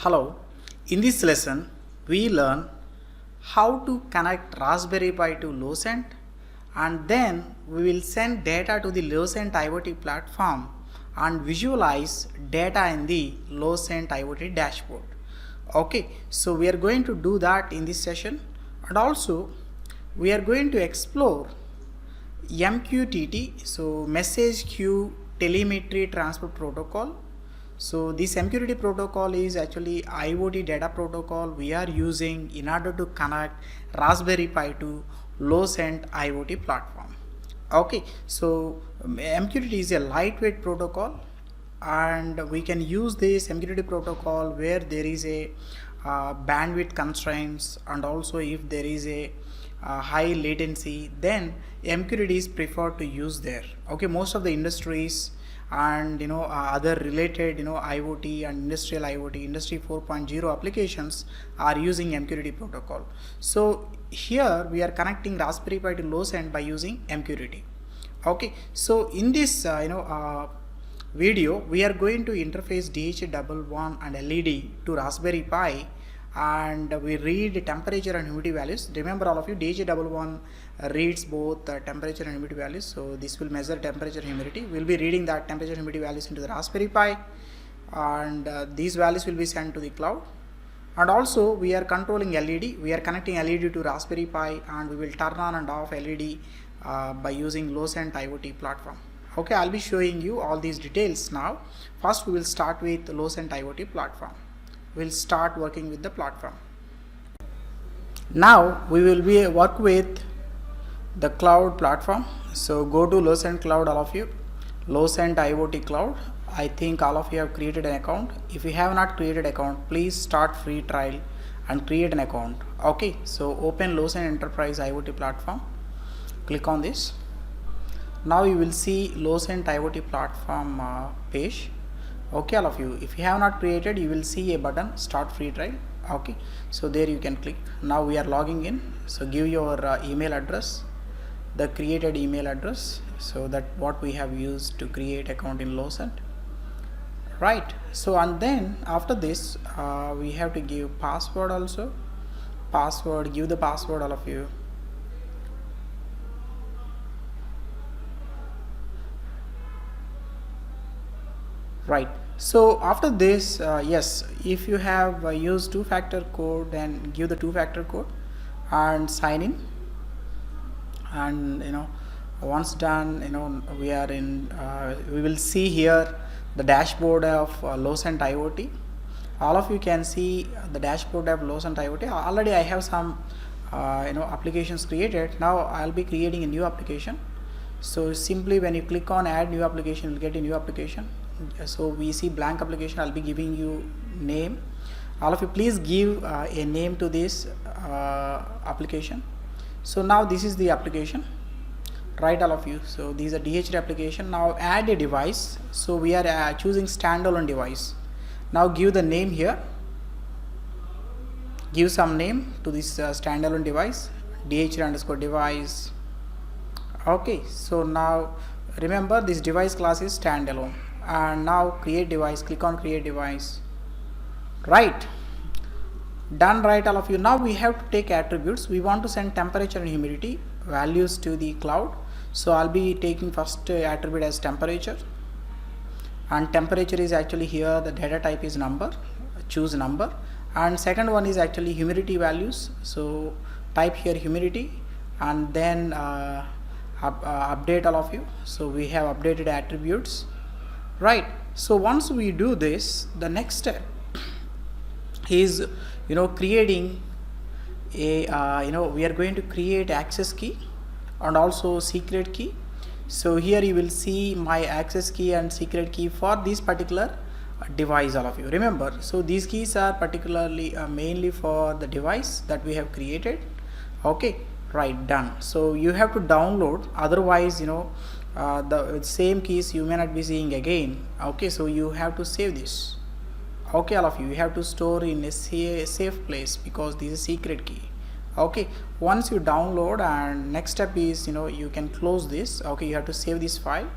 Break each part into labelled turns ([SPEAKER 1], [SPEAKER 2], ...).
[SPEAKER 1] Hello, in this lesson we learn how to connect Raspberry Pi to Lucent, and then we will send data to the Lucent IoT platform and visualize data in the Lucent IoT dashboard. Okay, so we are going to do that in this session, and also we are going to explore MQTT, so Message Queue Telemetry Transport Protocol. So this MQTT protocol is actually IoT data protocol we are using in order to connect Raspberry Pi to Lucent IoT platform. Okay, so MQTT is a lightweight protocol, and we can use this MQTT protocol where there is a bandwidth constraints, and also if there is a high latency, then MQTT is preferred to use there. Okay, most of the industries and other related IoT and industrial IoT, industry 4.0 applications are using MQTT protocol. So here we are connecting Raspberry Pi to Lucent by using MQTT. Okay, so in this video we are going to interface DHA11 and LED to Raspberry Pi, and we read temperature and humidity values. Remember, all of you, DHA11 reads both temperature and humidity values, so this will measure temperature and humidity. We'll be reading that temperature and humidity values into the Raspberry Pi, and these values will be sent to the cloud. And also we are controlling LED. We are connecting LED to Raspberry Pi, and we will turn on and off LED by using Lucent IoT platform. Okay, I'll be showing you all these details now. First we will start with Lucent IoT platform. We'll start working with the platform. Now we will be work with the cloud platform. So go to Lucent Cloud, all of you. Lucent IoT Cloud. I think all of you have created an account. If you have not created account, please start free trial and create an account. Okay, so open Lucent Enterprise IoT platform. Click on this. Now you will see Lucent IoT platform page. Okay, all of you, if you have not created, you will see a button start free trial. Okay, so there you can click. Now we are logging in, so give your email address, the created email address, so that what we have used to create account in Lucent, right? So and then after this we have to give password also. Password, give the password, all of you. Right, so after this yes, if you have used two-factor code, then give the two-factor code and sign in. And once done, we are in we will see here the dashboard of Lucent IoT. All of you can see the dashboard of Lucent IoT. Already I have some applications created. Now I'll be creating a new application. So simply when you click on add new application, you'll get a new application. So we see blank application. I'll be giving you name. All of you, please give a name to this application. So now this is the application, right, all of you. So these are DHT application. Now add a device. So we are choosing standalone device. Now give the name here. Give some name to this standalone device, DHT underscore device. Okay, so now remember this device class is standalone. And now create device, click on create device. Right, done, right, all of you. Now we have to take attributes. We want to send temperature and humidity values to the cloud. So I'll be taking first attribute as temperature, and temperature is actually here, the data type is number, choose number. And second one is actually humidity values, so type here humidity, and then update, all of you. So we have updated attributes, right? So once we do this, the next step is creating a we are going to create access key and also secret key. So here you will see my access key and secret key for this particular device, all of you. Remember, so these keys are particularly mainly for the device that we have created. Okay, right, done. So you have to download, otherwise the same keys you may not be seeing again. Okay, so you have to save this. Okay, all of you have to store in a safe place, because this is secret key. Okay, once you download, and next step is you can close this. Okay, you have to save this file.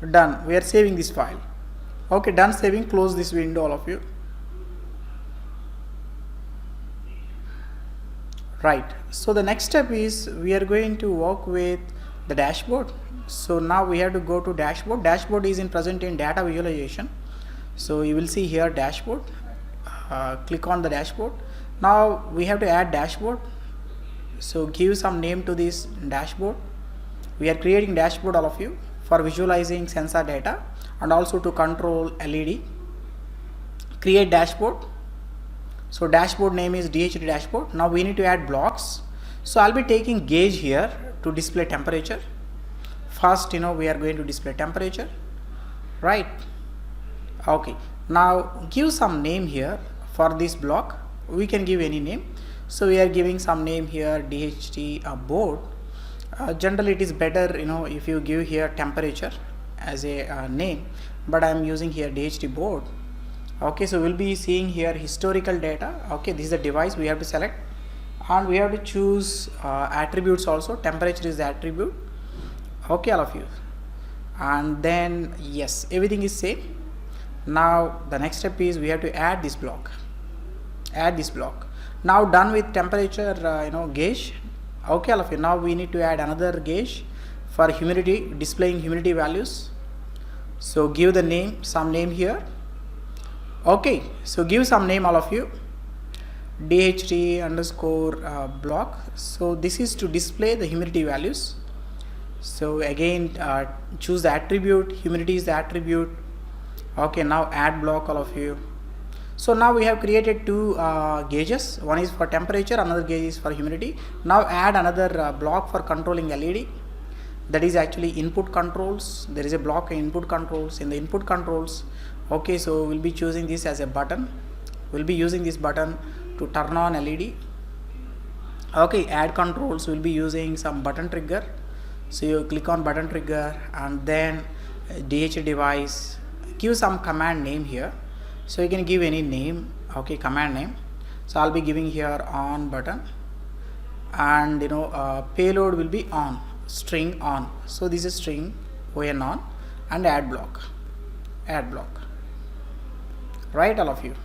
[SPEAKER 1] Done. We are saving this file. Okay, done saving. Close this window, all of you. Right. So the next step is we are going to work with the dashboard. So now we have to go to dashboard. Dashboard is in present in data visualization. So you will see here dashboard. Click on the dashboard. Now we have to add dashboard. So give some name to this dashboard. We are creating dashboard, all of you, for visualizing sensor data and also to control LED. Create dashboard. So dashboard name is DHT dashboard. Now we need to add blocks. So I'll be taking gauge here to display temperature. First, we are going to display temperature, right? Okay. Now give some name here for this block. We can give any name. So we are giving some name here, DHT board. Generally it is better, if you give here temperature as a name, but I am using here DHT board. Okay, so we'll be seeing here historical data. Okay, this is the device we have to select, and we have to choose attributes also. Temperature is the attribute. Okay, all of you, and then yes, everything is same. Now the next step is we have to add this block. Add this block. Now done with temperature, gauge. Okay, all of you. Now we need to add another gauge for humidity, displaying humidity values. So give the name, some name here. Okay, so give some name, all of you. DHT underscore block. So this is to display the humidity values. So again, choose the attribute. Humidity is the attribute. Okay, now add block, all of you. So now we have created two gauges. One is for temperature, another gauge is for humidity. Now add another block for controlling LED. That is actually input controls. There is a block in input controls. In the input controls, okay, so we'll be choosing this as a button. We'll be using this button to turn on LED. Okay, add controls. We'll be using some button trigger. So you click on button trigger and then DHT device. Give some command name here. So you can give any name. Okay, command name. So I'll be giving here on button, and payload will be on, string on. So this is string on, and add block. Add block. Right, all of you.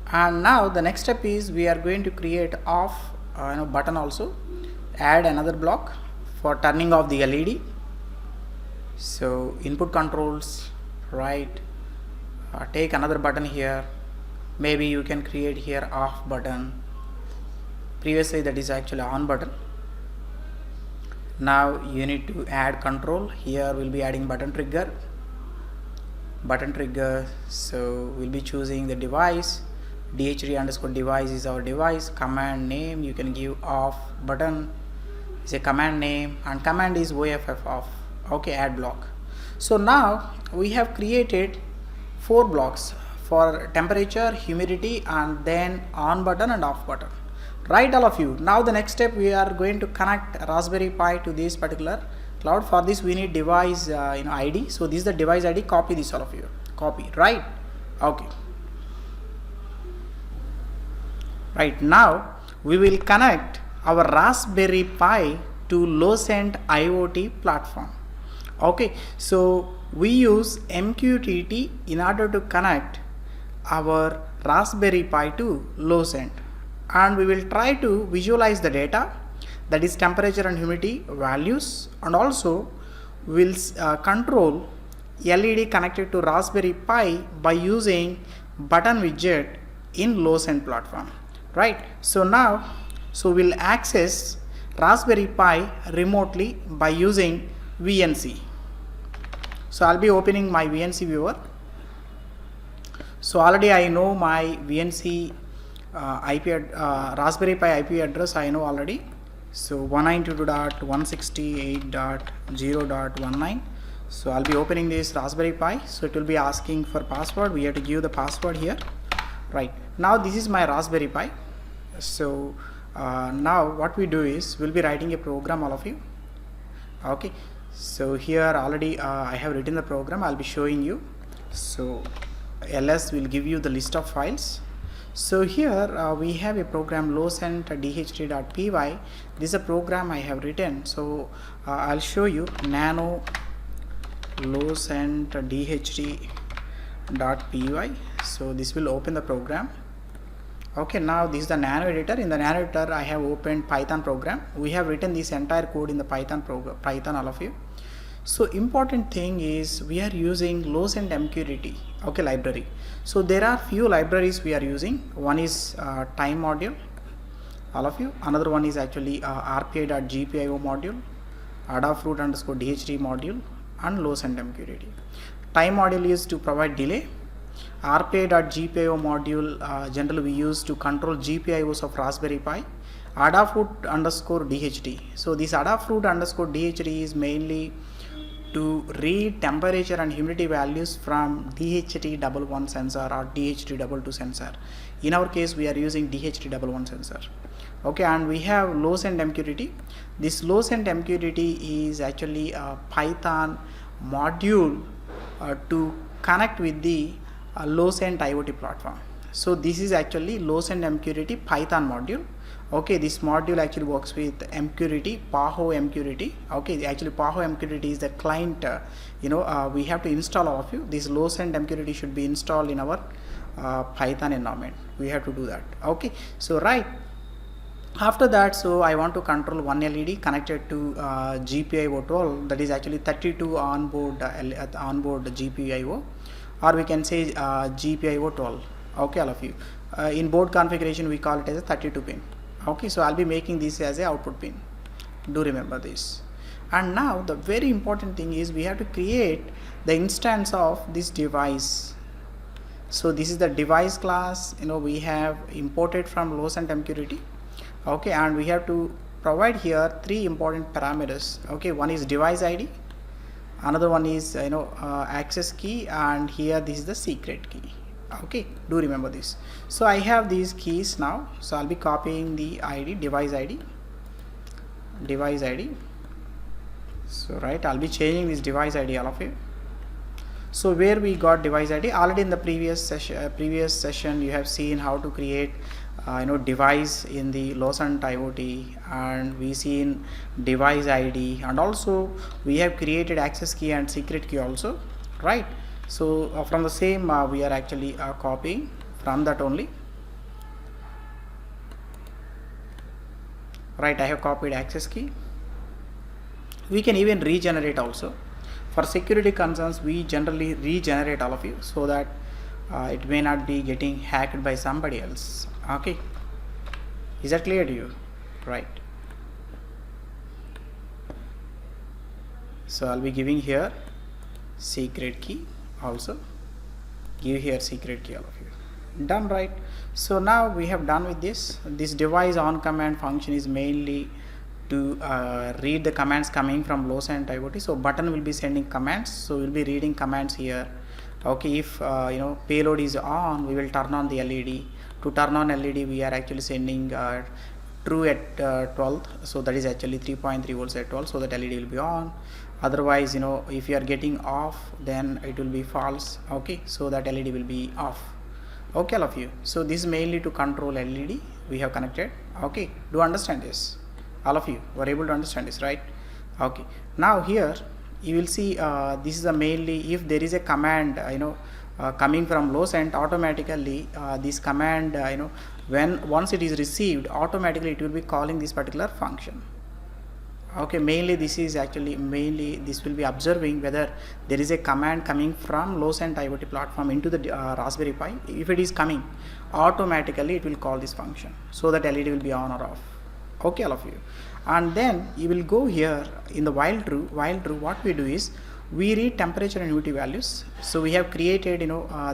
[SPEAKER 1] And now the next step is we are going to create off button also. Add another block for turning off the LED. So input controls, right, take another button here. Maybe you can create here off button. Previously that is actually on button. Now you need to add control. Here we'll be adding button trigger. Button trigger. So we'll be choosing the device. DHT underscore device is our device. Command name you can give off button is a command name, and command is OFF off. Okay, add block. So now we have created 4 blocks for temperature, humidity, and then on button and off button. Right, all of you. Now the next step we are going to connect Raspberry Pi to this particular cloud. For this we need device ID. So this is the device ID. Copy this, all of you. Copy. Right. Okay. Right, now we will connect our Raspberry Pi to Lucent IoT platform. Okay, so we use MQTT in order to connect our Raspberry Pi to Lucent, and we will try to visualize the data, that is temperature and humidity values, and also will control LED connected to Raspberry Pi by using button widget in Lucent platform. Right, so now we'll access Raspberry Pi remotely by using VNC. So I'll be opening my VNC viewer. So already I know my VNC Raspberry Pi IP address I know already. So 192.168.0.19. So I'll be opening this Raspberry Pi. So it will be asking for password. We have to give the password here. Right, now this is my Raspberry Pi. So Now what we do is we'll be writing a program, all of you. Okay, so here already I have written the program. I'll be showing you. So ls will give you the list of files. So here we have a program locent dht.py. This is a program I have written. So I'll show you nano locent dht.py. So this will open the program. Okay, now this is the nano editor. In the nano editor I have opened Python program. We have written this entire code in the Python program, all of you. So important thing is we are using locent MQTT, okay, library. So there are few libraries we are using. One is time module, all of you. Another one is actually rpi.gpio module, adafruit underscore dht module, and locent MQTT. Time module is to provide delay. rpi.gpio module generally we use to control GPIOs of Raspberry Pi. Adafruit underscore dht. So this adafruit underscore dht is mainly to read temperature and humidity values from DHT11 sensor or DHT22 sensor. In our case we are using DHT11 sensor. Okay, and we have locent MQTT. This locent MQTT is actually a Python module to connect with the locent IoT platform. So this is actually locent MQTT Python module. Okay, this module actually works with MQTT, PAHO MQTT. Okay, actually PAHO MQTT is the client. We have to install, all of you. This locent MQTT should be installed in our Python environment. We have to do that. Okay, so right after that, so I want to control one LED connected to GPIO12, that is actually 32 onboard GPIO, or we can say GPIO12. Okay, all of you. In board configuration we call it as a 32 pin. Okay, so I'll be making this as a output pin. Do remember this. And now the very important thing is we have to create the instance of this device. So this is the device class, we have imported from locent MQTT. Okay, and we have to provide here three important parameters. Okay, one is device ID, another one is access key, and here this is the secret key. Okay, do remember this. So I have these keys now. So I'll be copying the ID, device ID. So right, I'll be changing this device ID, all of you. So where we got device ID, already in the previous session you have seen how to create device in the locent IoT, and we seen device ID, and also we have created access key and secret key also, right? So from the same we are actually copying from that only. Right, I have copied access key. We can even regenerate also. For security concerns we generally regenerate, all of you, so that it may not be getting hacked by somebody else. Okay, is that clear to you? Right. So I'll be giving here secret key also. Give here secret key, all of you. Done, right? So now we have done with this. This device on command function is mainly to read the commands coming from locent IoT. So button will be sending commands, so we'll be reading commands here. Okay, if payload is on, we will turn on the LED. To turn on LED we are actually sending true at 12, so that is actually 3.3 volts at 12, so that LED will be on. Otherwise if you are getting off, then it will be false. Okay, so that LED will be off. Okay, all of you. So this is mainly to control LED we have connected. Okay, do understand this? All of you were able to understand this, right? Okay, now here you will see this is a mainly if there is a command coming from locent, automatically this command once it is received, automatically it will be calling this particular function. Okay, mainly this will be observing whether there is a command coming from locent IoT platform into the Raspberry Pi. If it is coming, automatically it will call this function, so that LED will be on or off. Okay, all of you. And then you will go here in the while true, what we do is we read temperature and humidity values. So we have created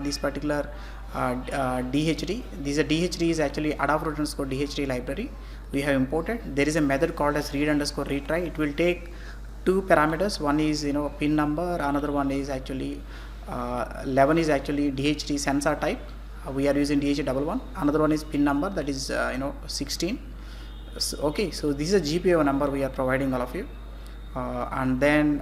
[SPEAKER 1] this particular DHT. This DHT is actually Adafruit underscore DHT library we have imported. There is a method called as read underscore retry. It will take two parameters. One is pin number, another one is actually 11 is actually DHT sensor type. We are using DHT11. Another one is pin number, that is 16. So this is a GPIO number we are providing all of you, and then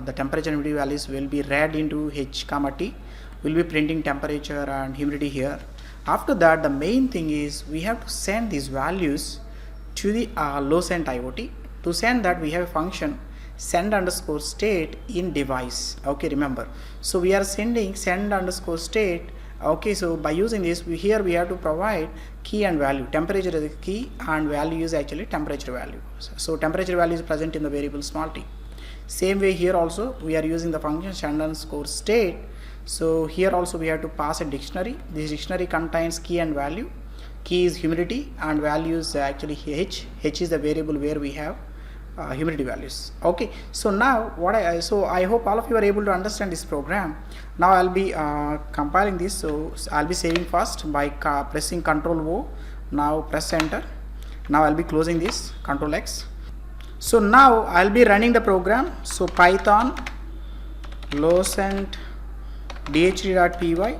[SPEAKER 1] the temperature and humidity values will be read into H comma T. We'll be printing temperature and humidity here. After that, the main thing is we have to send these values to the LoScent IoT. To send that, we have a function send underscore state in device. Okay, remember. So we are sending send underscore state. Okay, so by using this, we have to provide key and value. Temperature is the key and value is actually temperature value. So temperature value is present in the variable small t. Same way here also we are using the function send underscore state. So here also we have to pass a dictionary. This dictionary contains key and value. Key is humidity and value is actually H. H is the variable where we have humidity values. Okay, so now I hope all of you are able to understand this program. Now I'll be compiling this. So I'll be saving first by pressing Ctrl O. Now press enter. Now I'll be closing this, Ctrl X. So now I'll be running the program. So Python LoScent dht.py.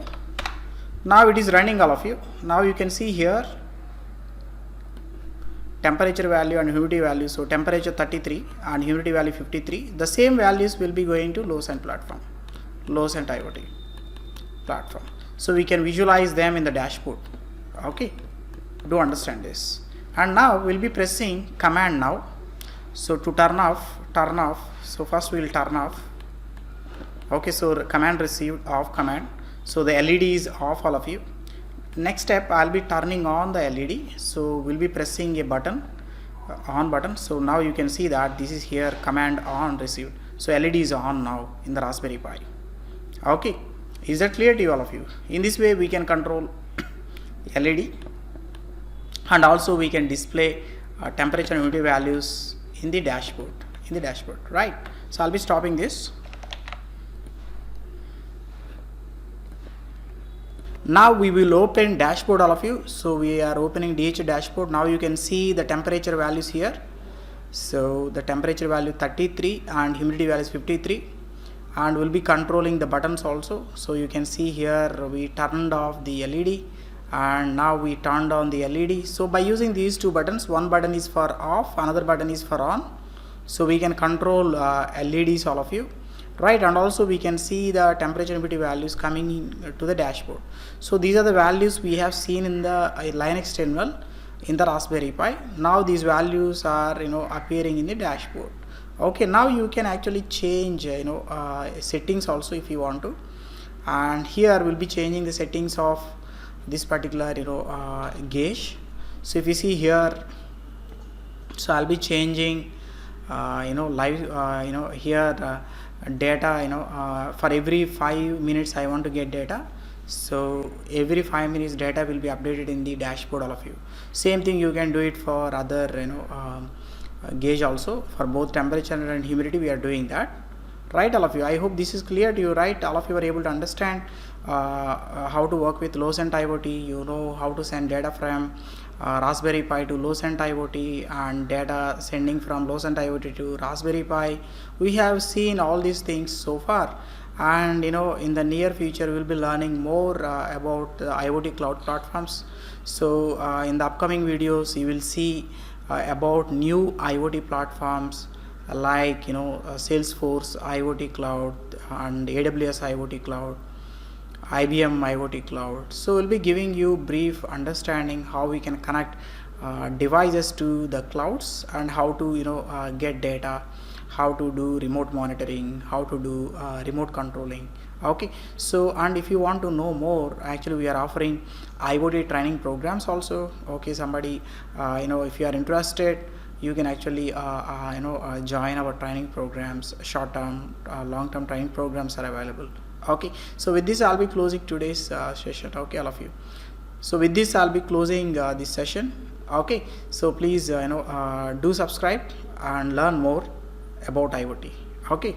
[SPEAKER 1] Now it is running all of you. Now you can see here temperature value and humidity value. So temperature 33 and humidity value 53. The same values will be going to LoScent platform, LoScent IoT platform. So we can visualize them in the dashboard. Okay, do understand this. And now we'll be pressing command now. So to turn off. So first we will turn off. Okay, so command received, off command. So the LED is off all of you. Next step, I'll be turning on the LED. So we'll be pressing a button, on button. So now you can see that this is here command on received. So LED is on now in the Raspberry Pi. Okay, is that clear to you all of you? In this way we can control LED, and also we can display temperature and humidity values in the dashboard. Right? So I'll be stopping this. Now we will open dashboard all of you. So we are opening DH dashboard. Now you can see the temperature values here. So the temperature value 33 and humidity value is 53, and we'll be controlling the buttons also. So you can see here we turned off the LED and now we turned on the LED. So by using these two buttons, one button is for off, another button is for on. So we can control LEDs all of you. Right, and also we can see the temperature and humidity values coming to the dashboard. So these are the values we have seen in the Linux terminal in the Raspberry Pi. Now these values are appearing in the dashboard. Okay, now you can actually change settings also if you want to. And here we'll be changing the settings of this particular gauge. So if you see here, so I'll be changing live here data for every 5 minutes I want to get data. So every 5 minutes data will be updated in the dashboard all of you. Same thing you can do it for other gauge also. For both temperature and humidity we are doing that. Right, all of you? I hope this is clear to you, right? All of you are able to understand how to work with LoScent IoT. You know how to send data from Raspberry Pi to LoScent IoT, and data sending from LoScent IoT to Raspberry Pi. We have seen all these things so far, and in the near future we'll be learning more about the IoT cloud platforms. So in the upcoming videos you will see about new IoT platforms like Salesforce IoT Cloud and AWS IoT Cloud, IBM IoT Cloud. So we'll be giving you brief understanding how we can connect devices to the clouds, and how to get data, how to do remote monitoring, how to do remote controlling. Okay, so and if you want to know more, actually we are offering IoT training programs also. Okay, somebody if you are interested, you can actually join our training programs. Short-term, long-term training programs are available. Okay, so with this I'll be closing today's session. Okay, all of you. So with this I'll be closing this session. Okay, so please do subscribe and learn more about IoT. Okay.